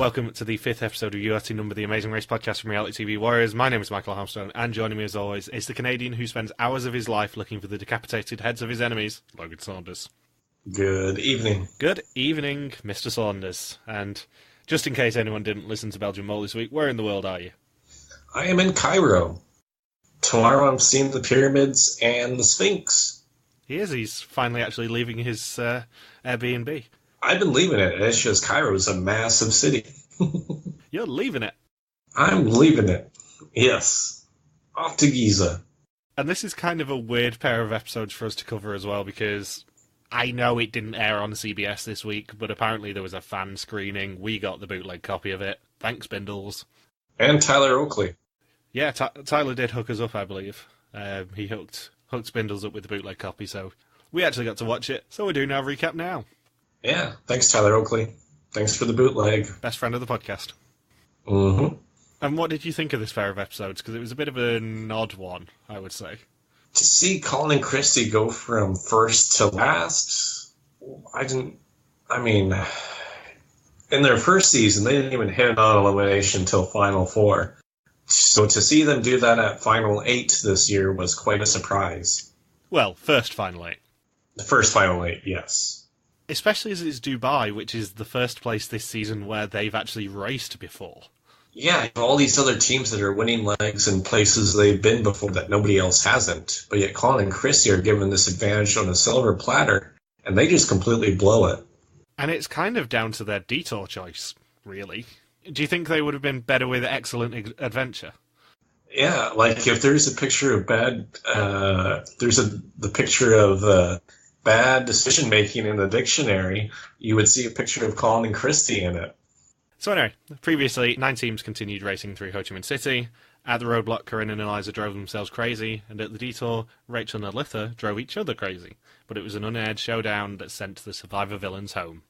Welcome to the 5th episode of URT Number, the Amazing Race podcast from Reality TV Warriors. My name is Michael Armstrong, and joining me as always is the Canadian who spends hours of his life looking for the decapitated heads of his enemies, Logan Saunders. Good evening. Good evening, Mr. Saunders. And just in case anyone didn't listen to Belgian Mole this week, where in the world are you? I am in Cairo. Tomorrow I'm seeing the pyramids and the Sphinx. He's finally actually leaving his Airbnb. I've been leaving it. It's just Cairo is a massive city. You're leaving it? I'm leaving it. Yes. Off to Giza. And this is kind of a weird pair of episodes for us to cover as well, because I know it didn't air on CBS this week, but apparently there was a fan screening. We got the bootleg copy of it. Thanks, Bindles. And Tyler Oakley. Yeah, Tyler did hook us up, I believe. He hooked Spindles up with the bootleg copy, so we actually got to watch it. So we're doing our recap now. Yeah, thanks, Tyler Oakley. Thanks for the bootleg. Best friend of the podcast. Mm-hmm. And what did you think of this pair of episodes? Because it was a bit of an odd one, I would say. To see Colin Christie go from first to last, in their first season, they didn't even hit non-elimination until Final 4. So to see them do that at Final 8 this year was quite a surprise. Well, first Final 8. The first Final 8, yes. Especially as it's Dubai, which is the first place this season where they've actually raced before. Yeah, all these other teams that are winning legs in places they've been before that nobody else hasn't. But yet Colin and Christie are given this advantage on a silver platter, and they just completely blow it. And it's kind of down to their detour choice, really. Do you think they would have been better with Egg-cellent Adventure? Yeah, like if there's a picture of the picture of bad decision-making in the dictionary, you would see a picture of Colin and Christie in it. So anyway, previously, 9 teams continued racing through Ho Chi Minh City. At the Roadblock, Corinne and Eliza drove themselves crazy, and at the Detour, Rachel and Alytha drove each other crazy. But it was an unaired showdown that sent the survivor villains home.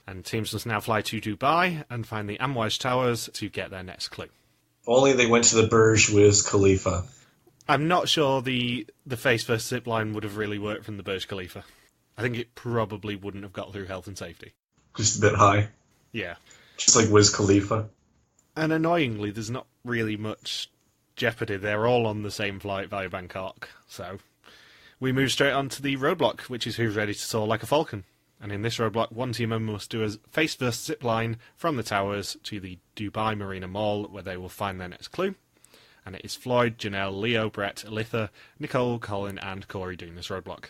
And teams must now fly to Dubai and find the Amouage Towers to get their next clue. If only they went to the Burj Khalifa. I'm not sure the face-first zip line would have really worked from the Burj Khalifa. I think it probably wouldn't have got through health and safety. Just a bit high. Yeah. Just like Wiz Khalifa. And annoyingly, there's not really much jeopardy. They're all on the same flight via Bangkok. So we move straight on to the Roadblock, which is who's ready to soar like a falcon. And in this Roadblock, one team member must do a face-first zip line from the towers to the Dubai Marina Mall, where they will find their next clue. And it is Floyd, Janelle, Leo, Brett, Alytha, Nicole, Colin, and Corey doing this Roadblock.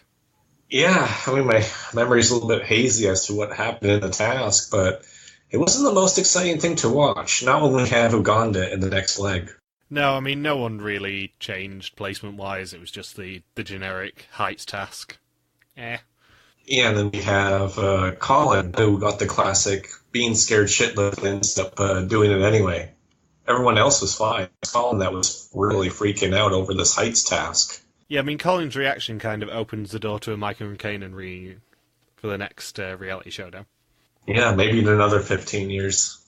Yeah, my memory's a little bit hazy as to what happened in the task, but it wasn't the most exciting thing to watch, not when we have Uganda in the next leg. No, no one really changed placement-wise. It was just the generic heights task. Yeah, and then we have Colin, who got the classic being scared shitless and ends up doing it anyway. Everyone else was fine. It's Colin that was really freaking out over this heights task. Yeah, Colin's reaction kind of opens the door to a Micah and Kanan reunion for the next reality showdown. Yeah, maybe in another 15 years.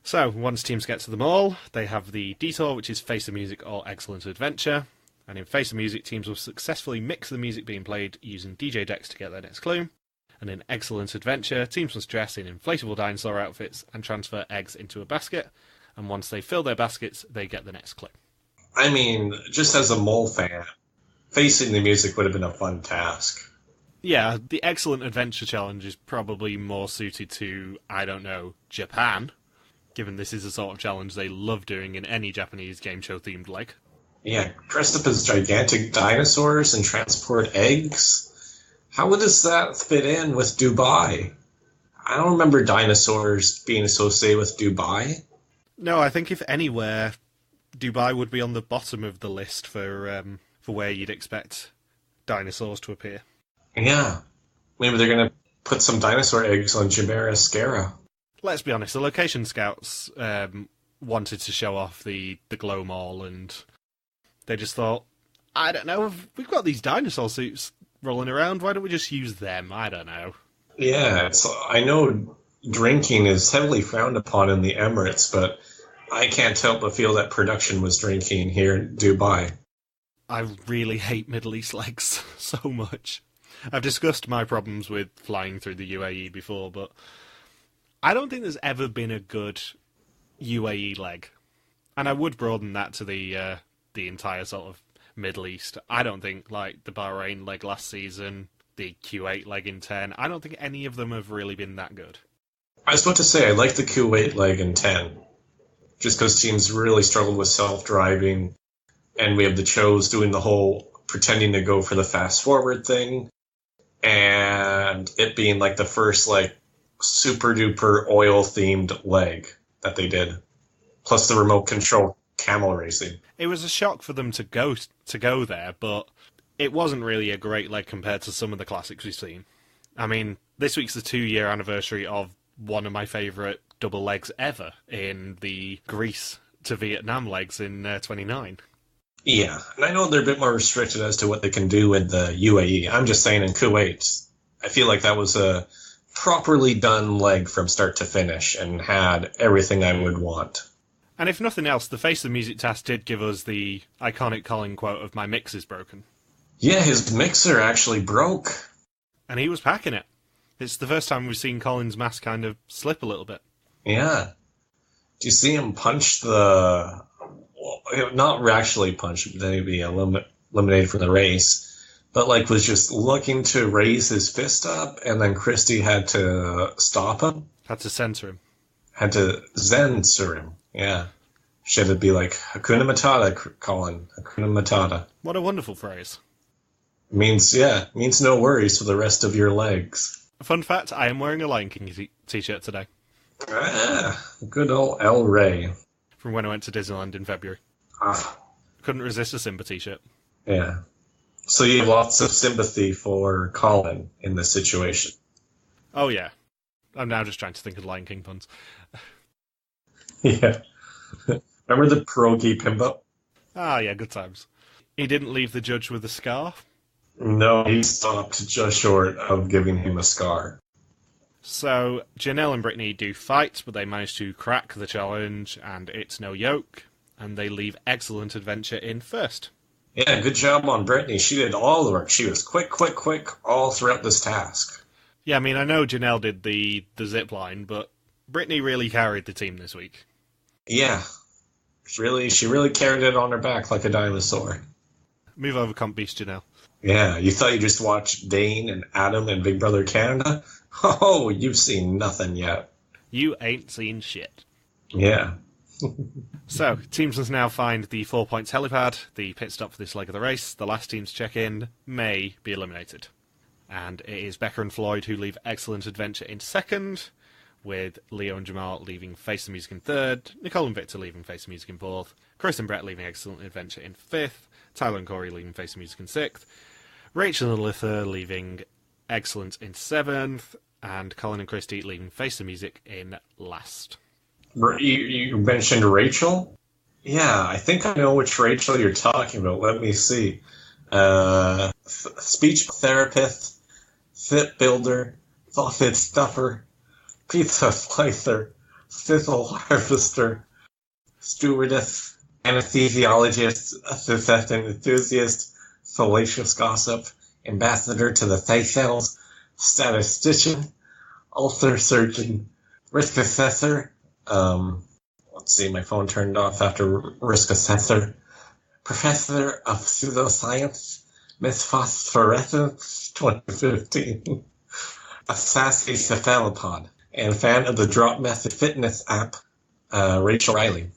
So, once teams get to the mall, they have the Detour, which is Face the Music or Egg-cellent Adventure. And in Face the Music, teams will successfully mix the music being played using DJ decks to get their next clue. And in Egg-cellent Adventure, teams must dress in inflatable dinosaur outfits and transfer eggs into a basket. And once they fill their baskets, they get the next clue. Just as a mole fan, facing the music would have been a fun task. Yeah, the Egg-cellent Adventure Challenge is probably more suited to, Japan, given this is the sort of challenge they love doing in any Japanese game show themed leg. Yeah, dressed up as gigantic dinosaurs and transport eggs? How does that fit in with Dubai? I don't remember dinosaurs being associated with Dubai. No, I think if anywhere, Dubai would be on the bottom of the list for where you'd expect dinosaurs to appear. Yeah. Maybe they're going to put some dinosaur eggs on Jumeirah Scara. Let's be honest, the location scouts wanted to show off the Glow Mall, and they just thought, I don't know, we've got these dinosaur suits rolling around, why don't we just use them? I don't know. Yeah, I know drinking is heavily frowned upon in the Emirates, but I can't help but feel that production was drinking here in Dubai. I really hate Middle East legs so much. I've discussed my problems with flying through the UAE before, but I don't think there's ever been a good UAE leg. And I would broaden that to the entire sort of Middle East. I don't think, like, the Bahrain leg last season, the Q8 leg in 10, I don't think any of them have really been that good. I was about to say, I like the Q8 leg in 10, just because teams really struggled with self-driving, and we have the Chos doing the whole pretending to go for the fast-forward thing, and it being, like, the first, like, super-duper oil-themed leg that they did, plus the remote control camel racing. It was a shock for them to go there, but it wasn't really a great leg compared to some of the classics we've seen. I mean, this week's the 2-year anniversary of one of my favourite double legs ever in the Greece to Vietnam legs in 29. Yeah, and I know they're a bit more restricted as to what they can do in the UAE. I'm just saying in Kuwait, I feel like that was a properly done leg from start to finish and had everything I would want. And if nothing else, the Face the Music task did give us the iconic Colin quote of "My mix is broken." Yeah, his mixer actually broke. And he was packing it. It's the first time we've seen Colin's mask kind of slip a little bit. Yeah. Do you see him punch the... Well, not actually punch, but then he'd be eliminated from the race. But, like, was just looking to raise his fist up, and then Christie had to stop him. Had to censor him. Had to censor him, yeah. Should it be like, Hakuna Matata, Colin. Hakuna Matata. What a wonderful phrase. Means no worries for the rest of your legs. Fun fact, I am wearing a Lion King t-shirt today. Good old El Rey. From when I went to Disneyland in February. Couldn't resist a Simba t-shirt. Yeah. So you have lots of sympathy for Colin in this situation. Oh, yeah. I'm now just trying to think of Lion King puns. Yeah. Remember the pierogi Pimbo? Ah, yeah, good times. He didn't leave the judge with a scar. No, he stopped just short of giving him a scar. So, Janelle and Britney do fight, but they manage to crack the challenge, and it's no yoke, and they leave Egg-cellent Adventure in first. Yeah, good job on Britney. She did all the work. She was quick, all throughout this task. Yeah, I mean, I know Janelle did the zip line, but Britney really carried the team this week. Yeah. She really carried it on her back like a dinosaur. Move over, Comp Beast, Janelle. Yeah, you thought you just watched Dane and Adam and Big Brother Canada? Oh, you've seen nothing yet. You ain't seen shit. Yeah. So, teams must now find the 4 points helipad, the pit stop for this leg of the race. The last team to check in may be eliminated. And it is Becca and Floyd who leave Egg-cellent Adventure in second, with Leo and Jamal leaving Face the Music in third, Nicole and Victor leaving Face the Music in fourth, Chris and Brett leaving Egg-cellent Adventure in fifth, Tyler and Corey leaving Face the Music in sixth, Rachel and Alyssa leaving Egg-cellent in seventh, and Colin and Christie leaving Face the Music in last. You mentioned Rachel? Yeah, I think I know which Rachel you're talking about. Let me see. Speech therapist, fit builder, sausage stuffer, pizza slicer, sizzle harvester, stewardess, anesthesiologist, assistant enthusiast, salacious gossip, ambassador to the Seychelles, statistician, ulcer surgeon, risk assessor, let's see, my phone turned off after risk assessor, professor of pseudoscience, Miss Phosphorescence 2015, a sassy cephalopod, and fan of the Drop Method fitness app, Rachel Riley.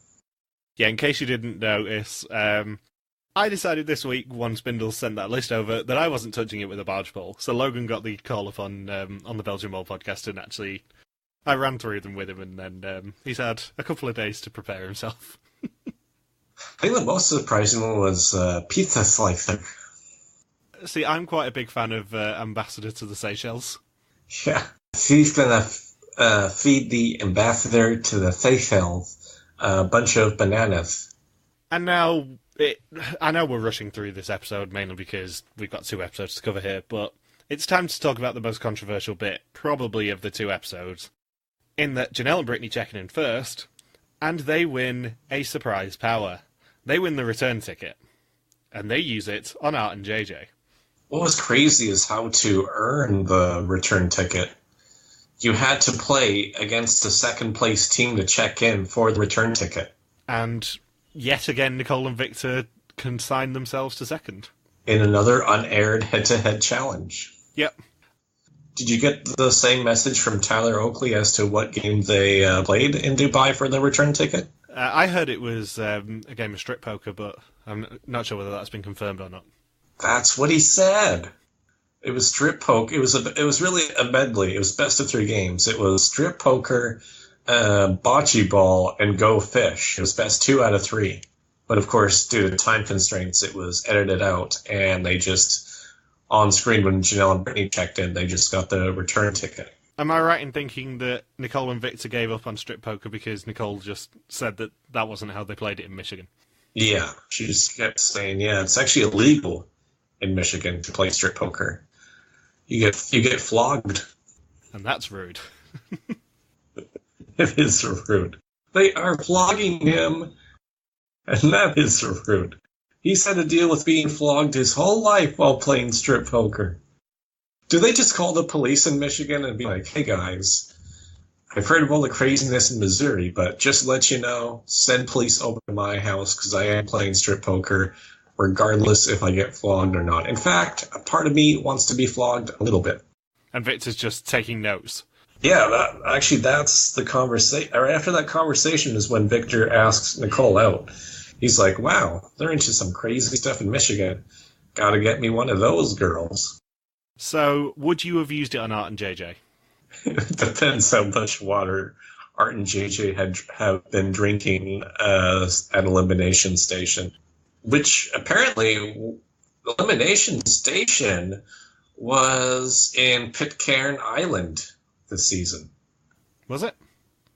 Yeah, in case you didn't notice, I decided this week, once Spindle sent that list over, that I wasn't touching it with a barge pole. So Logan got the call up on the Belgian Ball podcast, and actually I ran through them with him, and then he's had a couple of days to prepare himself. I think the most surprising one was pizza slicer. See, I'm quite a big fan of Ambassador to the Seychelles. Yeah. He's going to feed the ambassador to the Seychelles a bunch of bananas. And now, I know we're rushing through this episode, mainly because we've got 2 episodes to cover here, but it's time to talk about the most controversial bit, probably of the 2 episodes, in that Janelle and Britney check in first, and they win a surprise power. They win the return ticket, and they use it on Art and JJ. What was crazy is how to earn the return ticket. you had to play against the second place team to check in for the return ticket. And yet again, Nicole and Victor consigned themselves to second. In another unaired head-to-head challenge. Yep. Did you get the same message from Tyler Oakley as to what game they played in Dubai for the return ticket? I heard it was a game of strip poker, but I'm not sure whether that's been confirmed or not. That's what he said. It was strip poker. It was really a medley. It was best of 3 games. It was strip poker, bocce ball, and go fish. It was best 2 out of 3. But of course, due to time constraints, it was edited out, and they just, on screen when Janelle and Britney checked in, they just got the return ticket. Am I right in thinking that Nicole and Victor gave up on strip poker because Nicole just said that that wasn't how they played it in Michigan? Yeah, she just kept saying, it's actually illegal in Michigan to play strip poker. You get flogged. And that's rude. It is rude. They are flogging him, and that is rude. He's had to deal with being flogged his whole life while playing strip poker. Do they just call the police in Michigan and be like, hey guys, I've heard of all the craziness in Missouri, but just to let you know, send police over to my house because I am playing strip poker, regardless if I get flogged or not. In fact, a part of me wants to be flogged a little bit. And Victor's just taking notes. Yeah, that's the conversation. Or after that conversation is when Victor asks Nicole out. He's like, wow, they're into some crazy stuff in Michigan. Gotta get me one of those girls. So, would you have used it on Art and JJ? It depends how much water Art and JJ have been drinking at Elimination Station. Which, apparently, Elimination Station was in Pitcairn Island this season. Was it?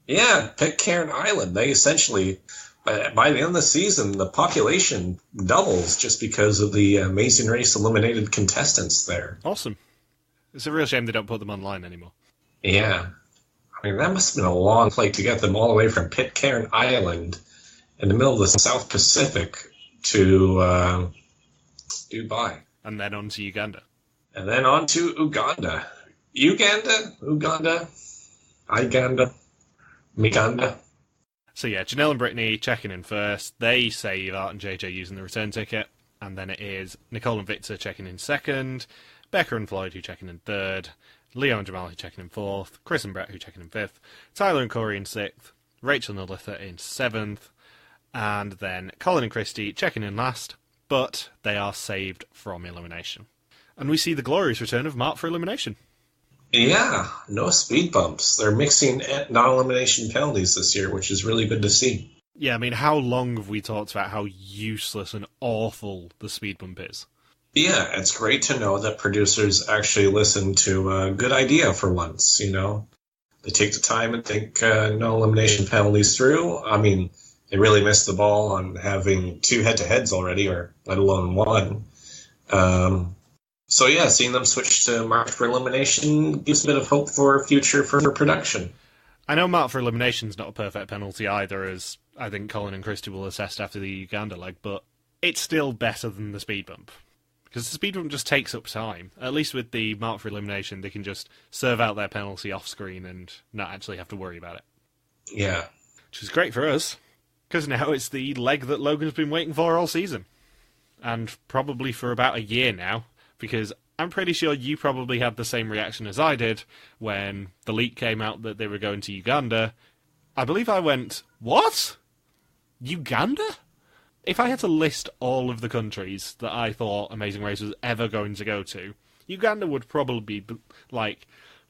Yeah, Pitcairn Island. They essentially, by the end of the season, the population doubles just because of the Amazing Race eliminated contestants there. Awesome. It's a real shame they don't put them online anymore. Yeah. I mean, that must have been a long flight to get them all the way from Pitcairn Island in the middle of the South Pacific to Dubai. And then on to Uganda. And then on to Uganda. Uganda. Miganda. So yeah, Janelle and Britney checking in first. They save Art and JJ using the return ticket. And then it is Nicole and Victor checking in second. Becca and Floyd who checking in third. Leo and Jamal who checking in fourth. Chris and Brett who checking in fifth. Tyler and Corey in sixth. Rachel and Alyssa in seventh. And then Colin and Christie checking in last. But they are saved from elimination. And we see the glorious return of Mark for elimination. Yeah, no speed bumps. They're mixing non-elimination penalties this year, which is really good to see. Yeah, I mean, how long have we talked about how useless and awful the speed bump is? Yeah, it's great to know that producers actually listen to a good idea for once, you know. They take the time and think no elimination penalties through. I mean, they really missed the ball on having 2 head-to-heads already, or let alone 1. So yeah, seeing them switch to Mark for elimination gives a bit of hope for future for production. I know Mark for elimination is not a perfect penalty either, as I think Colin and Christie will assess after the Uganda leg, but it's still better than the speed bump. Because the speed bump just takes up time. At least with the Mark for elimination, they can just serve out their penalty off screen and not actually have to worry about it. Yeah. Which is great for us, because now it's the leg that Logan's been waiting for all season. And probably for about a year now. Because I'm pretty sure you probably had the same reaction as I did when the leak came out that they were going to Uganda. I believe I went, what? Uganda? If I had to list all of the countries that I thought Amazing Race was ever going to go to, Uganda would probably be, like,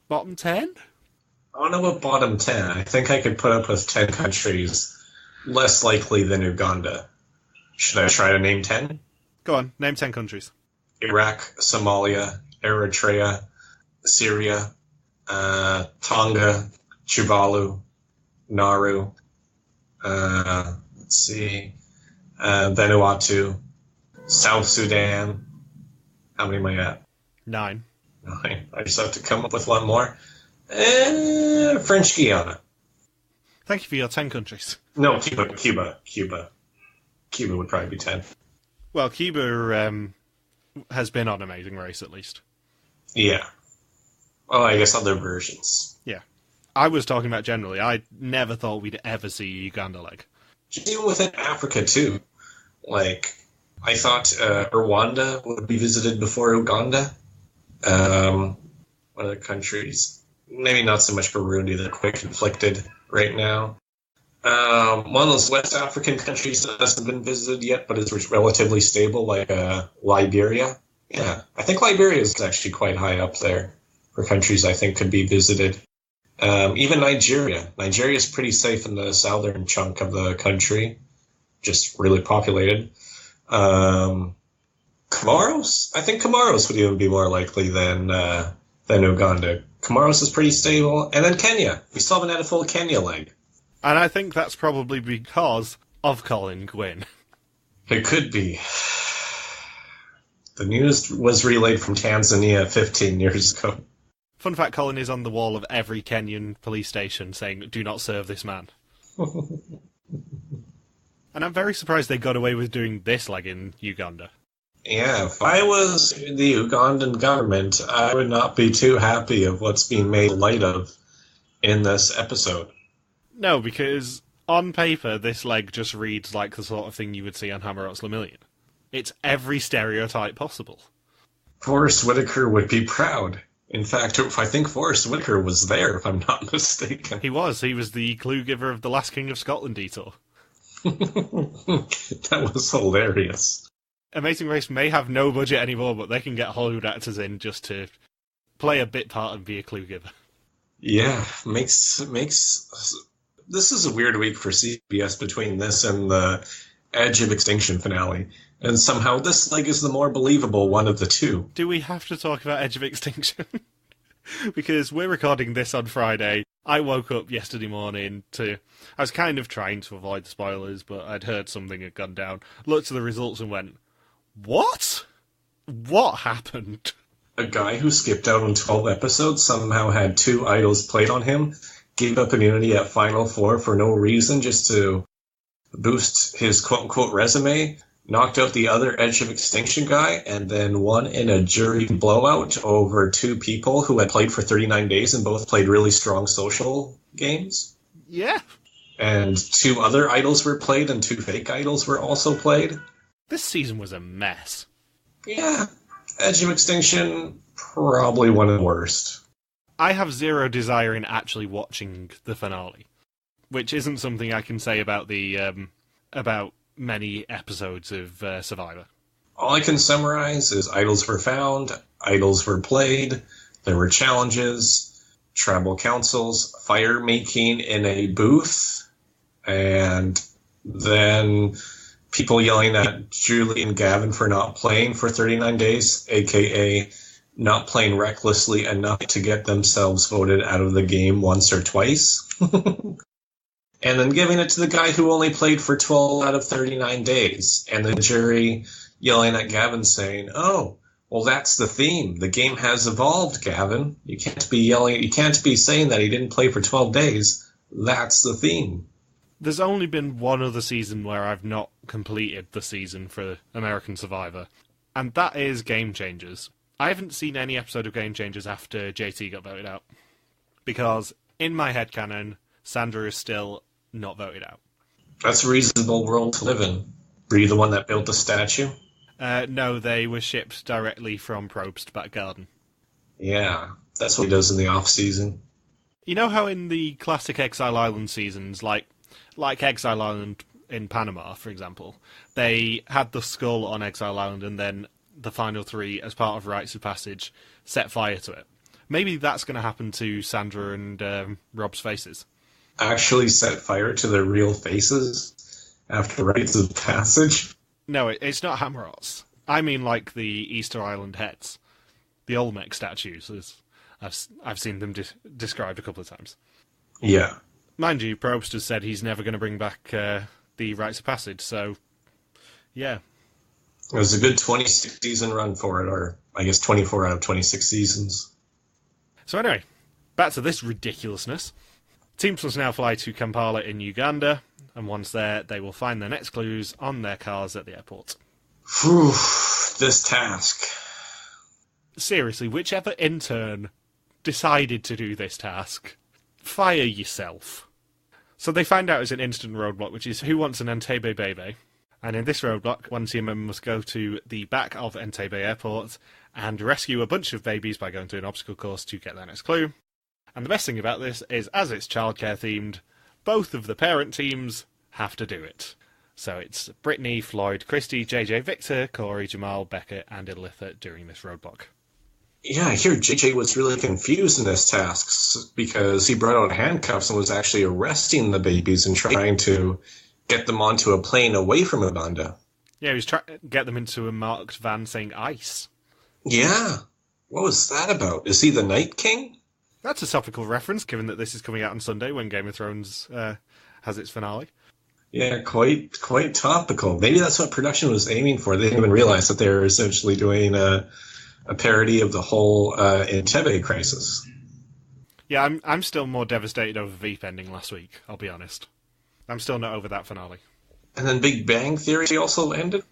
bottom 10? I don't know about bottom 10. I think I could put up with 10 countries less likely than Uganda. Should I try to name 10? Go on, name 10 countries. Iraq, Somalia, Eritrea, Syria, Tonga, Tuvalu, Nauru, Vanuatu, South Sudan. How many am I at? 9. 9. I just have to come up with one more. French Guiana. Thank you for your 10 countries. No, Cuba. Cuba would probably be 10. Well, Cuba has been on Amazing Race, at least. Yeah. Oh, I guess other versions. Yeah. I was talking about generally. I never thought we'd ever see a Uganda leg. Even within Africa, too. Like, I thought Rwanda would be visited before Uganda. One of the countries. Maybe not so much Burundi, they're quite conflicted right now. One of those West African countries that hasn't been visited yet, but is relatively stable, like Liberia. Yeah, I think Liberia is actually quite high up there for countries I think could be visited. Even Nigeria. Nigeria is pretty safe in the southern chunk of the country, just really populated. Comoros? I think Comoros would even be more likely than Uganda. Comoros is pretty stable. And then Kenya. We still haven't had a full Kenya leg. And I think that's probably because of Colin Quinn. It could be. The news was relayed from Tanzania 15 years ago. Fun fact, Colin is on the wall of every Kenyan police station saying, "Do not serve this man." And I'm very surprised they got away with doing this leg in Uganda. Yeah, if I was the Ugandan government, I would not be too happy of what's being made light of in this episode. No, because on paper, this leg just reads like the sort of thing you would see on Hammer Out's Lemillion. It's every stereotype possible. Forrest Whitaker would be proud. In fact, I think Forrest Whitaker was there, if I'm not mistaken. He was. He was the clue giver of the Last King of Scotland detour. That was hilarious. Amazing Race may have no budget anymore, but they can get Hollywood actors in just to play a bit part and be a clue giver. Yeah, makes. This is a weird week for CBS between this and the Edge of Extinction finale. And somehow this leg is the more believable one of the two. Do we have to talk about Edge of Extinction? Because we're recording this on Friday. I woke up yesterday morning I was kind of trying to avoid the spoilers, but I'd heard something had gone down. Looked at the results and went, what? What happened? A guy who skipped out on 12 episodes somehow had 2 idols played on him, gave up immunity at Final Four for no reason, just to boost his quote-unquote resume, knocked out the other Edge of Extinction guy, and then won in a jury blowout over 2 people who had played for 39 days and both played really strong social games. Yeah. And 2 other idols were played, and 2 fake idols were also played. This season was a mess. Yeah. Edge of Extinction, probably one of the worst. I have zero desire in actually watching the finale, which isn't something I can say about about many episodes of Survivor. All I can summarize is idols were found, idols were played, there were challenges, tribal councils, fire making in a booth, and then people yelling at Julie and Gavin for not playing for 39 days, aka not playing recklessly enough to get themselves voted out of the game once or twice. And then giving it to the guy who only played for 12 out of 39 days. And the jury yelling at Gavin saying, "Oh, well, that's the theme. The game has evolved, Gavin. You can't be saying that he didn't play for 12 days. That's the theme." There's only been one other season where I've not completed the season for American Survivor, and that is Game Changers. I haven't seen any episode of Game Changers after JT got voted out, because in my headcanon, Sandra is still not voted out. That's a reasonable world to live in. Were you the one that built the statue? No, they were shipped directly from Probst back garden. Yeah, that's what he does in the off-season. You know how in the classic Exile Island seasons, like Exile Island in Panama, for example, they had the skull on Exile Island and then the final 3, as part of Rites of Passage, set fire to it. Maybe that's going to happen to Sandra and Rob's faces. Actually set fire to their real faces after Rites of Passage? No, it's not Hammerots. I mean like the Easter Island heads. The Olmec statues, as I've seen them described a couple of times. Yeah. Mind you, Probst has said he's never going to bring back the Rites of Passage, so yeah. It was a good 26-season run for it, or I guess 24 out of 26 seasons. So anyway, back to this ridiculousness. Teams must now fly to Kampala in Uganda, and once there, they will find their next clues on their cars at the airport. Phew, this task. Seriously, whichever intern decided to do this task. Fire yourself. So they find out it's an instant roadblock, which is who wants an Entebbe baby? And in this roadblock, one team member must go to the back of Entebbe Airport and rescue a bunch of babies by going through an obstacle course to get their next clue. And the best thing about this is, as it's childcare themed, both of the parent teams have to do it. So it's Brittany, Floyd, Christy, JJ, Victor, Corey, Jamal, Becca, and Elitha during this roadblock. Yeah, I hear JJ was really confused in this task because he brought out handcuffs and was actually arresting the babies and trying to get them onto a plane away from Uganda. Yeah, he was trying to get them into a marked van saying ice. Yeah. What was that about? Is he the Night King? That's a topical reference, given that this is coming out on Sunday when Game of Thrones has its finale. Yeah, quite topical. Maybe that's what production was aiming for. They didn't even realize that they were essentially doing a parody of the whole Entebbe crisis. Yeah, I'm still more devastated over Veep ending last week, I'll be honest. I'm still not over that finale. And then Big Bang Theory also ended?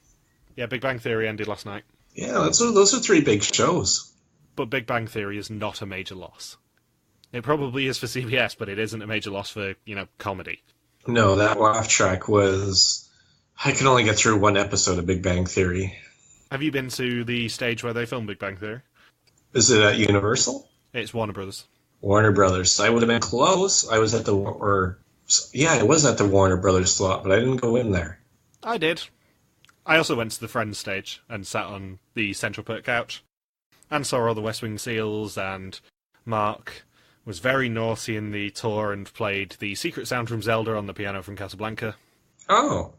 Yeah, Big Bang Theory ended last night. Yeah, those are three big shows. But Big Bang Theory is not a major loss. It probably is for CBS, but it isn't a major loss for, comedy. No, that laugh track was... I could only get through one episode of Big Bang Theory. Have you been to the stage where they filmed Big Bang Theory? Is it at Universal? It's Warner Brothers. Warner Brothers. I would have been close. I was at it was at the Warner Brothers slot, but I didn't go in there. I did. I also went to the Friends stage and sat on the Central Perk couch and saw all the West Wing Seals, and Mark was very naughty in the tour and played the secret sound from Zelda on the piano from Casablanca. Oh,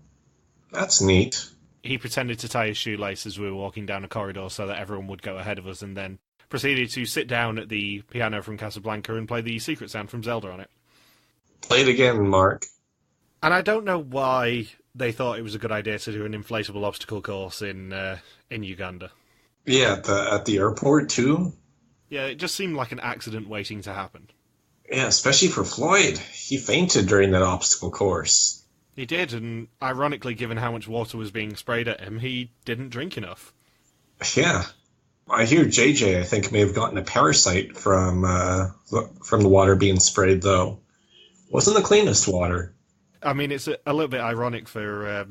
that's neat. He pretended to tie his shoelace as we were walking down a corridor so that everyone would go ahead of us, and then proceeded to sit down at the piano from Casablanca and play the secret sound from Zelda on it. Play it again, Mark. And I don't know why they thought it was a good idea to do an inflatable obstacle course in Uganda. Yeah, at the airport, too? Yeah, it just seemed like an accident waiting to happen. Yeah, especially for Floyd. He fainted during that obstacle course. He did, and ironically, given how much water was being sprayed at him, he didn't drink enough. Yeah. I hear JJ, I think, may have gotten a parasite from the water being sprayed, though. Wasn't the cleanest water. I mean, it's a little bit ironic for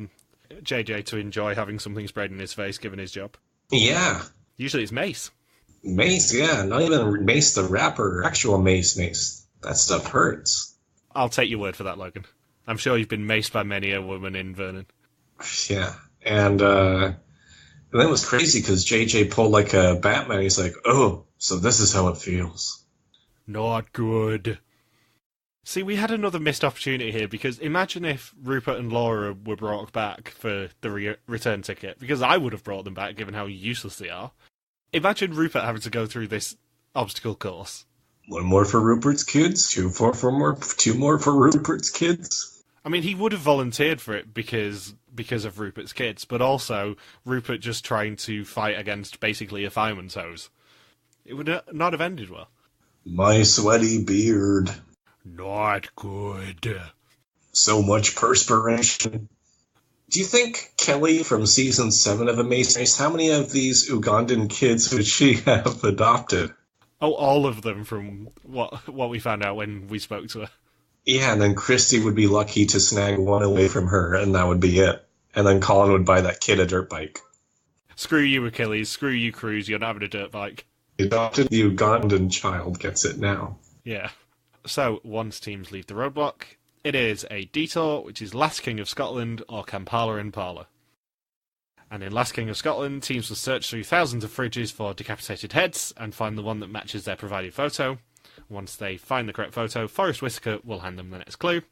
JJ to enjoy having something sprayed in his face, given his job. Yeah. Usually it's mace. Mace, yeah. Not even Mace the rapper, actual mace. That stuff hurts. I'll take your word for that, Logan. I'm sure you've been maced by many a woman in Vernon. Yeah. And then it was crazy because JJ pulled like a Batman. He's like, oh, so this is how it feels. Not good. See, we had another missed opportunity here, because imagine if Rupert and Laura were brought back for the return ticket, because I would have brought them back given how useless they are. Imagine Rupert having to go through this obstacle course. One more for Rupert's kids, two more for Rupert's kids. I mean, he would have volunteered for it because of Rupert's kids, but also Rupert just trying to fight against basically a fireman's hose. It would not have ended well. My sweaty beard. Not good. So much perspiration. Do you think Kelly from season 7 of Amazing Race, how many of these Ugandan kids would she have adopted? Oh, all of them, from what we found out when we spoke to her. Yeah, and then Christy would be lucky to snag one away from her, and that would be it. And then Colin would buy that kid a dirt bike. Screw you, Achilles. Screw you, Cruz. You're not having a dirt bike. The adopted Ugandan child gets it now. Yeah. So, once teams leave the roadblock, it is a detour, which is Last King of Scotland or Kampala Impala. And in Last King of Scotland, teams will search through thousands of fridges for decapitated heads and find the one that matches their provided photo. Once they find the correct photo, Forrest Whitaker will hand them the next clue.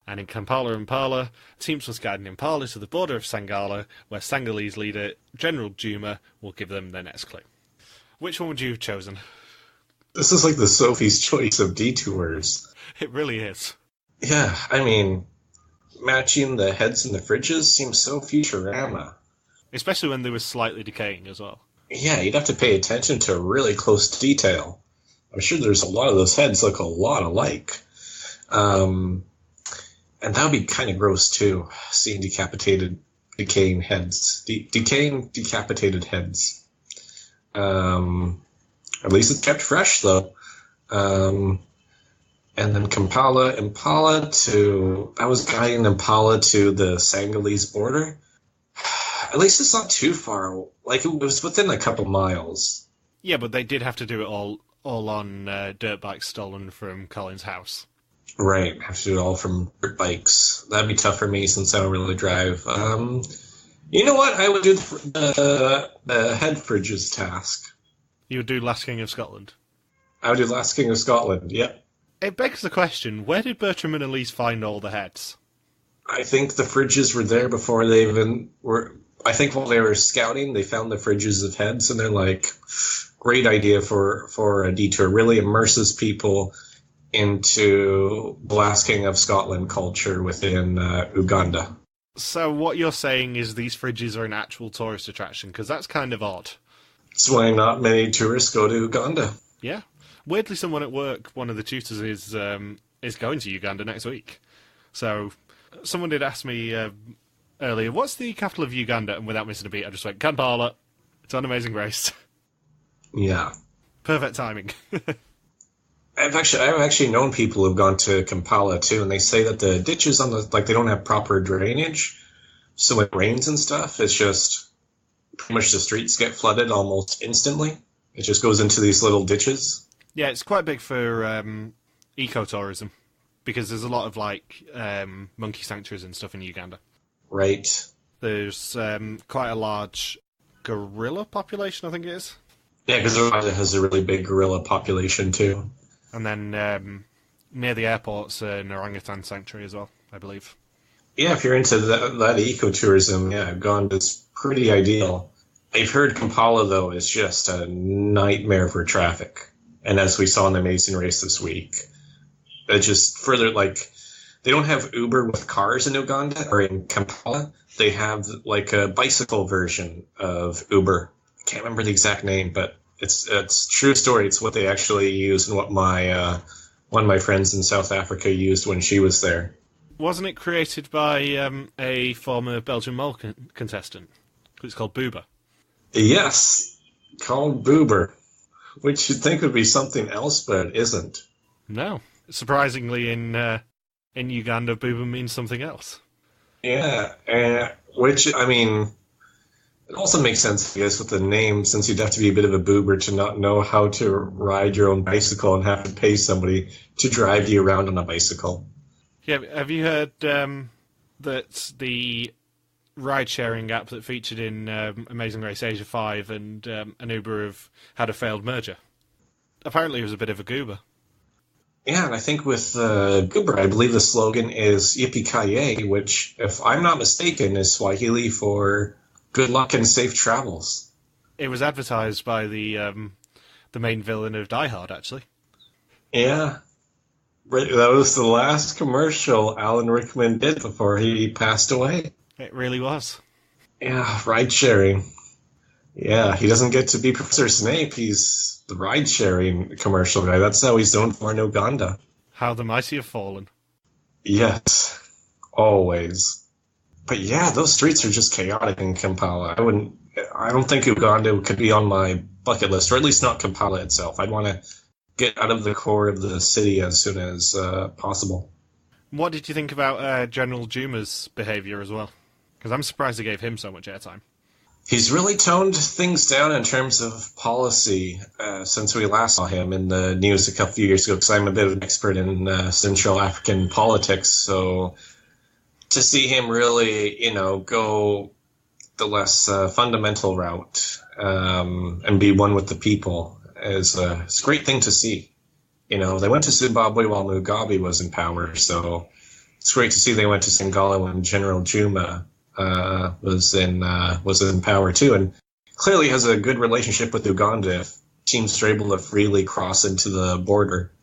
And in Kampala Impala, teams must guide an Impala to the border of Sangala, where Sanghalese leader General Juma will give them their next clue. Which one would you have chosen? This is like the Sophie's Choice of detours. It really is. Yeah, I mean, matching the heads in the fridges seems so Futurama. Especially when they were slightly decaying as well. Yeah, you'd have to pay attention to really close detail. I'm sure there's a lot of those heads look a lot alike. And that would be kind of gross, too, seeing decapitated, decaying heads. Decapitated heads. At least it's kept fresh, though. And then I was guiding Impala to the Senegalese border. At least it's not too far. Like, it was within a couple miles. Yeah, but they did have to do it all on dirt bikes stolen from Colin's house. Right, have to do it all from dirt bikes. That'd be tough for me since I don't really drive. You know what? I would do the head fridges task. You would do Last King of Scotland? I would do Last King of Scotland, yep. It begs the question, where did Bertram and Elise find all the heads? I think the fridges were there before they even were... I think while they were scouting, they found the fridges of heads, and they're like, great idea for a detour. Really immerses people into the Last King of Scotland culture within Uganda. So what you're saying is these fridges are an actual tourist attraction, because that's kind of odd. That's why not many tourists go to Uganda. Yeah. Weirdly, someone at work, one of the tutors, is going to Uganda next week. So someone did ask me earlier, what's the capital of Uganda? And without missing a beat, I just went, Kampala. It's on Amazing Grace. Yeah. Perfect timing. I've actually known people who've gone to Kampala too, and they say that the ditches they don't have proper drainage. So when it rains and stuff, it's just pretty much the streets get flooded almost instantly. It just goes into these little ditches. Yeah, it's quite big for ecotourism, because there's a lot of monkey sanctuaries and stuff in Uganda. Right. There's quite a large gorilla population, I think it is. Yeah, because Rwanda has a really big gorilla population too. And then near the airport's an orangutan sanctuary as well, I believe. Yeah, if you're into that ecotourism, yeah, Uganda's pretty ideal. I've heard Kampala, though, is just a nightmare for traffic. And as we saw in the Amazing Race this week, it just further, they don't have Uber with cars in Uganda or in Kampala. They have, a bicycle version of Uber. I can't remember the exact name, but it's true story. It's what they actually use and what one of my friends in South Africa used when she was there. Wasn't it created by a former Belgian mole contestant? It's called Boober. Yes, called Boober, which you'd think would be something else, but it isn't. No. Surprisingly, in Uganda, Boober means something else. Yeah, which, I mean... It also makes sense, I guess, with the name, since you'd have to be a bit of a boober to not know how to ride your own bicycle and have to pay somebody to drive you around on a bicycle. Yeah, have you heard that the ride-sharing app that featured in Amazing Race Asia 5 and an Uber have had a failed merger? Apparently it was a bit of a goober. Yeah, and I think with Goober, I believe the slogan is Yippee-ki-yay, which, if I'm not mistaken, is Swahili for... Good luck and safe travels. It was advertised by the main villain of Die Hard, actually. Yeah. That was the last commercial Alan Rickman did before he passed away. It really was. Yeah, ride-sharing. Yeah, he doesn't get to be Professor Snape. He's the ride-sharing commercial guy. That's how he's known for in Uganda. How the mighty have fallen. Yes. Always. But yeah, those streets are just chaotic in Kampala. I don't think Uganda could be on my bucket list, or at least not Kampala itself. I'd want to get out of the core of the city as soon as possible. What did you think about General Juma's behaviour as well? Because I'm surprised they gave him so much airtime. He's really toned things down in terms of policy since we last saw him in the news a couple of years ago, because I'm a bit of an expert in Central African politics, so... To see him really, go the less fundamental route and be one with the people is a great thing to see. They went to Zimbabwe while Mugabe was in power, so it's great to see they went to Singala when General Juma was in power too, and clearly has a good relationship with Uganda if teams are able to freely cross into the border.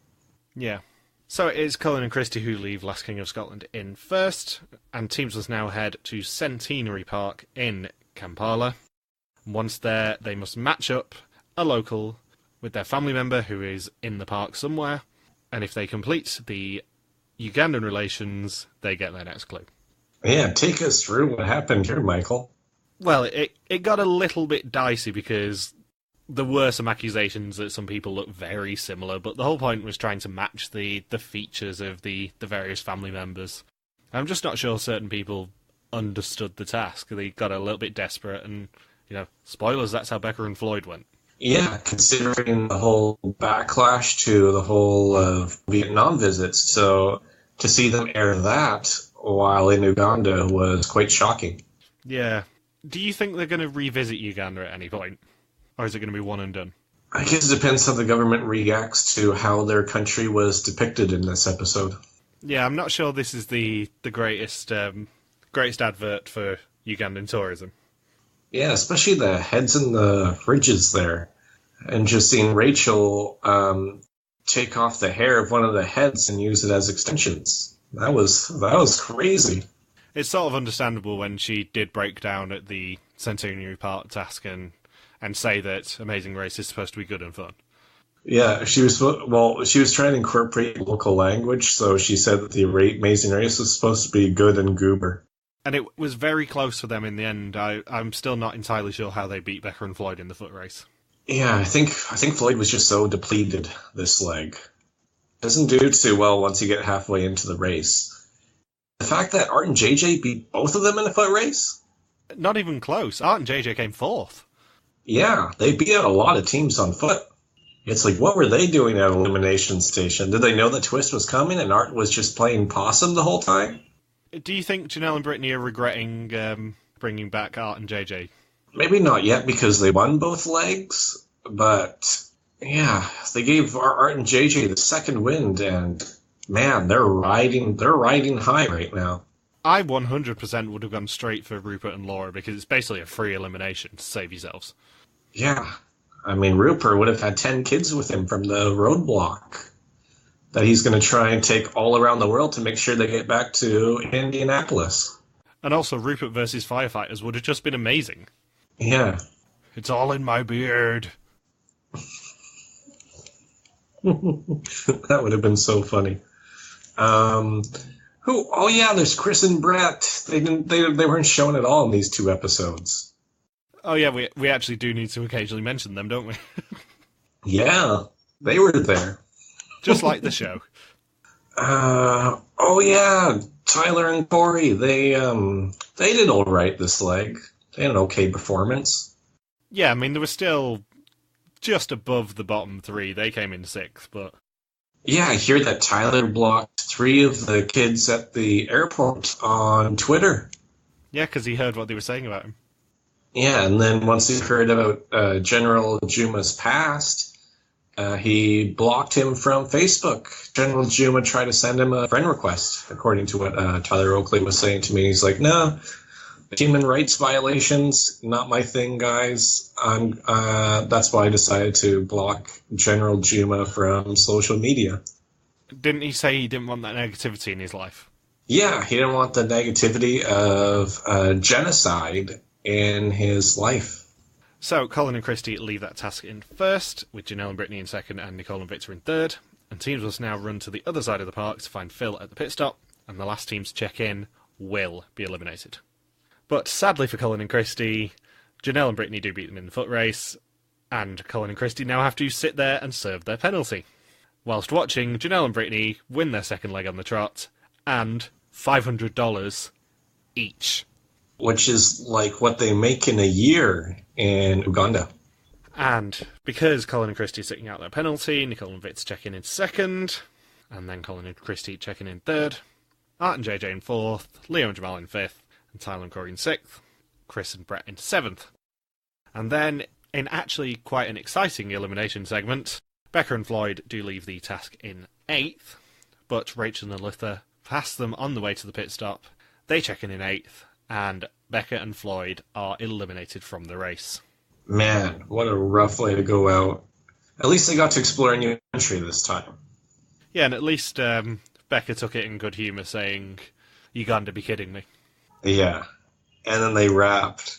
Yeah. So it is Colin and Christie who leave Last King of Scotland in first, and teams must now head to Centenary Park in Kampala. Once there, they must match up a local with their family member who is in the park somewhere, and if they complete the Ugandan relations, they get their next clue. Yeah, take us through what happened here, Michael. Well, it got a little bit dicey because there were some accusations that some people look very similar, but the whole point was trying to match the features of the various family members. I'm just not sure certain people understood the task. They got a little bit desperate, and, spoilers, that's how Becca and Floyd went. Yeah, considering the whole backlash to the whole Vietnam visits, so to see them air that while in Uganda was quite shocking. Yeah. Do you think they're going to revisit Uganda at any point? Or is it going to be one and done? I guess it depends how the government reacts to how their country was depicted in this episode. Yeah, I'm not sure this is the greatest advert for Ugandan tourism. Yeah, especially the heads in the fridges there. And just seeing Rachel take off the hair of one of the heads and use it as extensions. That was crazy. It's sort of understandable when she did break down at the Centenary Park task and say that Amazing Race is supposed to be good and fun. Yeah, she was trying to incorporate local language, so she said that the Amazing Race was supposed to be good and goober. And it was very close for them in the end. I'm still not entirely sure how they beat Becca and Floyd in the foot race. Yeah, I think Floyd was just so depleted this leg. Doesn't do too well once you get halfway into the race. The fact that Art and JJ beat both of them in a foot race? Not even close. Art and JJ came fourth. Yeah, they beat out a lot of teams on foot. It's like, what were they doing at Elimination Station? Did they know the twist was coming and Art was just playing possum the whole time? Do you think Janelle and Britney are regretting bringing back Art and JJ? Maybe not yet because they won both legs, but yeah, they gave Art and JJ the second wind, and man, they're riding high right now. I 100% would have gone straight for Rupert and Laura because it's basically a free elimination to save yourselves. Yeah, I mean, Rupert would have had 10 kids with him from the Roadblock that he's going to try and take all around the world to make sure they get back to Indianapolis. And also, Rupert versus firefighters would have just been amazing. Yeah. It's all in my beard. That would have been so funny. Oh yeah, there's Chris and Brett. They weren't shown at all in these two episodes. Oh yeah, we actually do need to occasionally mention them, don't we? Yeah, they were there. Just like the show. Oh yeah, Tyler and Corey, they did all right this leg. They had an okay performance. Yeah, I mean, they were still just above the bottom three. They came in sixth, but... Yeah, I hear that Tyler blocked 3 of the kids at the airport on Twitter. Yeah, because he heard what they were saying about him. Yeah, and then once he heard about General Juma's past, he blocked him from Facebook. General Juma tried to send him a friend request, according to what Tyler Oakley was saying to me. He's like, no, human rights violations, not my thing, guys. That's why I decided to block General Juma from social media. Didn't he say he didn't want that negativity in his life? Yeah, he didn't want the negativity of genocide in his life. So, Colin and Christie leave that task in first, with Janelle and Britney in second and Nicole and Victor in third. And teams must now run to the other side of the park to find Phil at the pit stop, and the last team to check in will be eliminated. But sadly for Colin and Christie, Janelle and Britney do beat them in the foot race, and Colin and Christie now have to sit there and serve their penalty. Whilst watching, Janelle and Britney win their second leg on the trot, and $500 each. Which is like what they make in a year in Uganda. And because Colin and Christie are sitting out their penalty, Nicole and Vitz checking in second, and then Colin and Christie checking in third, Art and JJ in fourth, Leo and Jamal in fifth, and Tyler and Corey in sixth, Chris and Brett in seventh. And then, in actually quite an exciting elimination segment, Becca and Floyd do leave the task in eighth, but Rachel and Alyssa pass them on the way to the pit stop. They check in eighth, and Becca and Floyd are eliminated from the race. Man, what a rough way to go out. At least they got to explore a new country this time. Yeah, and at least Becca took it in good humour, saying, "You got to be kidding me." Yeah. And then they rapped.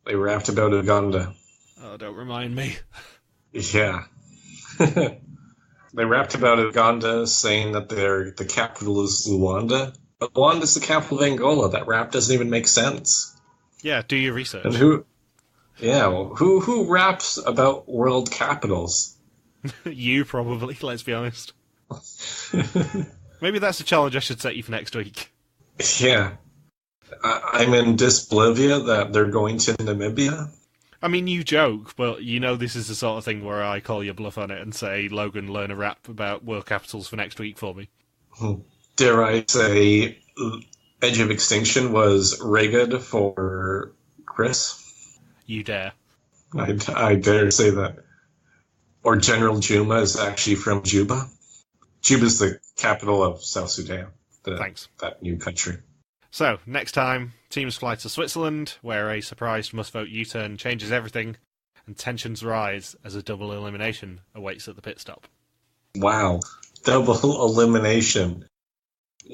They rapped about Uganda. Oh, don't remind me. Yeah. They rapped about Uganda, saying that the capital is Luanda. But Luanda's the capital of Angola. That rap doesn't even make sense. Yeah, do your research. And who Yeah, well, who raps about world capitals? You probably, let's be honest. Maybe that's a challenge I should set you for next week. Yeah. I'm in disbelief that they're going to Namibia. I mean, you joke, but you know this is the sort of thing where I call your bluff on it and say, Logan, learn a rap about world capitals for next week for me. Dare I say Edge of Extinction was rigged for Chris? You dare. I dare say that. Or General Juma is actually from Juba. Juba's the capital of South Sudan. Thanks. That new country. So, next time, teams fly to Switzerland, where a surprised must-vote U-turn changes everything, and tensions rise as a double elimination awaits at the pit stop. Wow. Double elimination.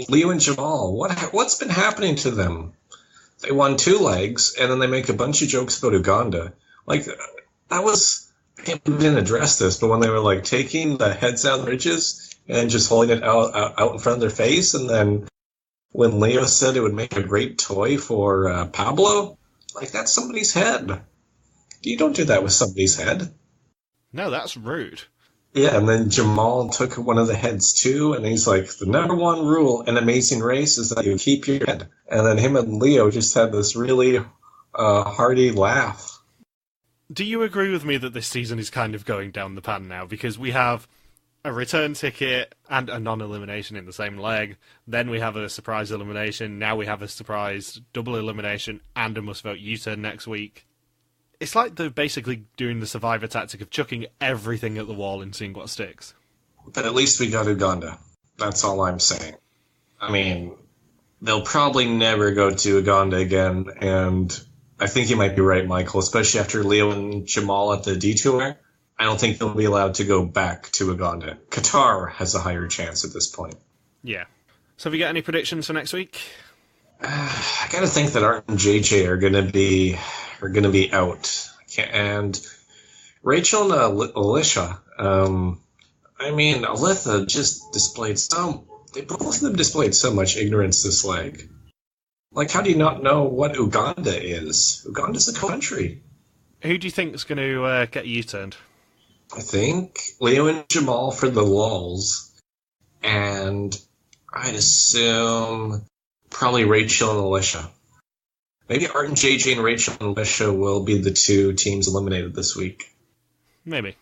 Leo and Jamal, what's been happening to them? They won 2 legs, and then they make a bunch of jokes about Uganda. Like, that was... I can't believe we didn't address this, but when they were, like, taking the heads out of the ridges and just holding it out in front of their face, and then when Leo said it would make a great toy for Pablo, like, that's somebody's head. You don't do that with somebody's head. No, that's rude. Yeah, and then Jamal took one of the heads too, and he's like, the number 1 rule in Amazing Race is that you keep your head. And then him and Leo just had this really hearty laugh. Do you agree with me that this season is kind of going down the pan now? Because we have a return ticket and a non-elimination in the same leg. Then we have a surprise elimination. Now we have a surprise double elimination and a must-vote U-turn next week. It's like they're basically doing the Survivor tactic of chucking everything at the wall and seeing what sticks. But at least we got Uganda. That's all I'm saying. I mean, they'll probably never go to Uganda again, and I think you might be right, Michael, especially after Leo and Jamal at the detour. I don't think they'll be allowed to go back to Uganda. Qatar has a higher chance at this point. Yeah. So have you got any predictions for next week? I gotta think that Art and JJ are gonna be out, and Rachel and Alicia. I mean, Alytha just displayed both of them displayed so much ignorance this leg. Like, how do you not know what Uganda is? Uganda's a country. Who do you think is going to get U-turned? I think Leo and Jamal for the lulz, and I'd assume probably Rachel and Alicia. Maybe Art and JJ and Rachel and Alicia will be the 2 teams eliminated this week. Maybe.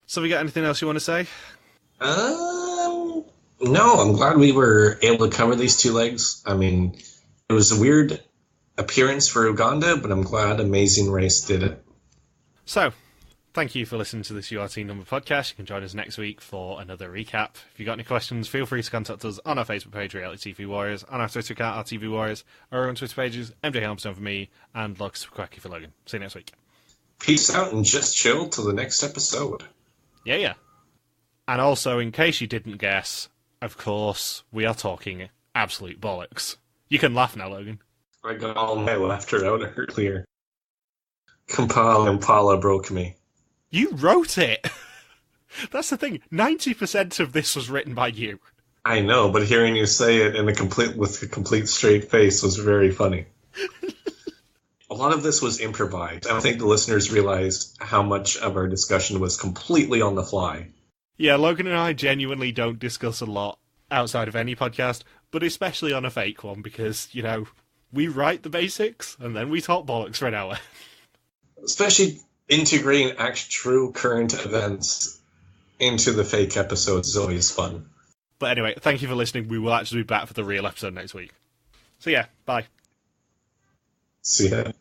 So have you got anything else you want to say? No, I'm glad we were able to cover these 2 legs. I mean, it was a weird appearance for Uganda, but I'm glad Amazing Race did it. So, thank you for listening to this URT Number podcast. You can join us next week for another recap. If you've got any questions, feel free to contact us on our Facebook page, Reality TV Warriors, on our Twitter account, RTV Warriors, or our own Twitter pages, MJ Helmstone for me, and Lux Quacky for Logan. See you next week. Peace out and just chill till the next episode. Yeah. And also, in case you didn't guess, of course, we are talking absolute bollocks. You can laugh now, Logan. I got all my laughter out earlier. Kampala Impala broke me. You wrote it! That's the thing. 90% of this was written by you. I know, but hearing you say it with a complete straight face was very funny. A lot of this was improvised. I don't think the listeners realized how much of our discussion was completely on the fly. Yeah, Logan and I genuinely don't discuss a lot outside of any podcast, but especially on a fake one, because, you know, we write the basics, and then we talk bollocks for an hour. Especially integrating true current events into the fake episodes is always fun. But anyway, thank you for listening. We will actually be back for the real episode next week. So yeah, bye. See ya.